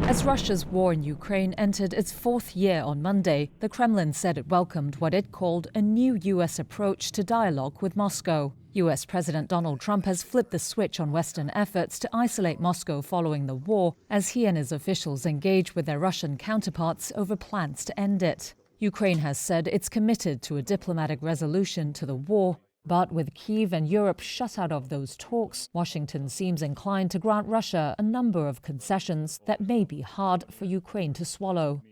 As Russia's war in Ukraine entered its fourth year on Monday, the Kremlin said it welcomed what it called a new U.S. approach to dialogue with Moscow. U.S. President Donald Trump has flipped the switch on Western efforts to isolate Moscow following the war, as he and his officials engage with their Russian counterparts over plans to end it. Ukraine has said it's committed to a diplomatic resolution to the war, but with Kyiv and Europe shut out of those talks, Washington seems inclined to grant Russia a number of concessions that may be hard for Ukraine to swallow.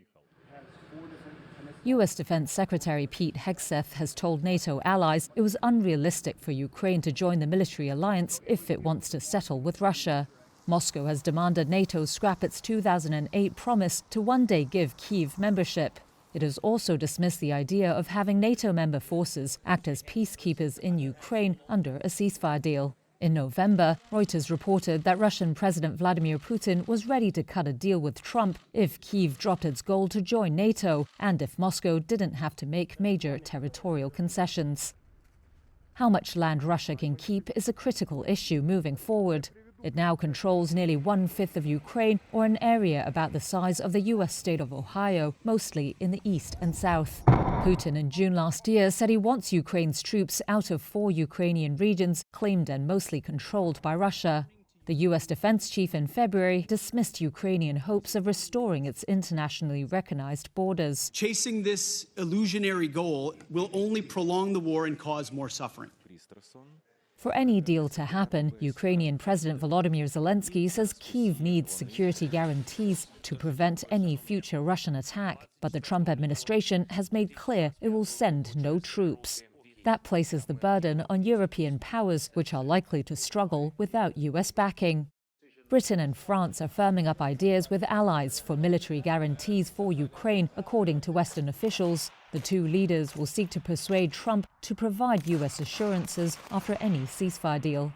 U.S. Defense Secretary Pete Hegseth has told NATO allies it was unrealistic for Ukraine to join the military alliance if it wants to settle with Russia. Moscow has demanded NATO scrap its 2008 promise to one day give Kyiv membership. It has also dismissed the idea of having NATO member forces act as peacekeepers in Ukraine under a ceasefire deal. In November, Reuters reported that Russian President Vladimir Putin was ready to cut a deal with Trump if Kyiv dropped its goal to join NATO and if Moscow didn't have to make major territorial concessions. How much land Russia can keep is a critical issue moving forward. It now controls nearly 1/5 of Ukraine, or an area about the size of the U.S. state of Ohio, mostly in the east and south. Putin in June last year said he wants Ukraine's troops out of 4 Ukrainian regions claimed and mostly controlled by Russia. The U.S. defense chief in February dismissed Ukrainian hopes of restoring its internationally recognized borders. Chasing this illusionary goal will only prolong the war and cause more suffering. For any deal to happen, Ukrainian President Volodymyr Zelensky says Kyiv needs security guarantees to prevent any future Russian attack. But the Trump administration has made clear it will send no troops. That places the burden on European powers, which are likely to struggle without U.S. backing. Britain and France are firming up ideas with allies for military guarantees for Ukraine, according to Western officials. The two leaders will seek to persuade Trump to provide U.S. assurances after any ceasefire deal.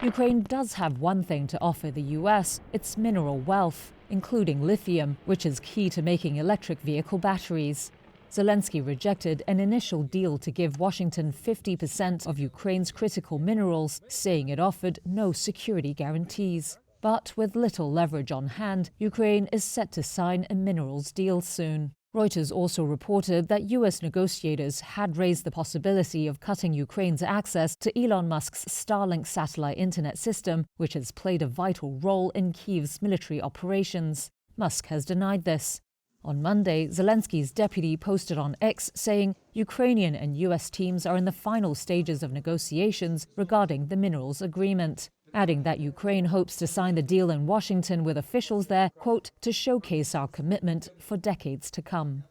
Ukraine does have one thing to offer the U.S., its mineral wealth, including lithium, which is key to making electric vehicle batteries. Zelensky rejected an initial deal to give Washington 50% of Ukraine's critical minerals, saying it offered no security guarantees. But with little leverage on hand, Ukraine is set to sign a minerals deal soon. Reuters also reported that U.S. negotiators had raised the possibility of cutting Ukraine's access to Elon Musk's Starlink satellite internet system, which has played a vital role in Kyiv's military operations. Musk has denied this. On Monday, Zelensky's deputy posted on X saying Ukrainian and U.S. teams are in the final stages of negotiations regarding the minerals agreement, adding that Ukraine hopes to sign the deal in Washington with officials there, quote, to showcase our commitment for decades to come.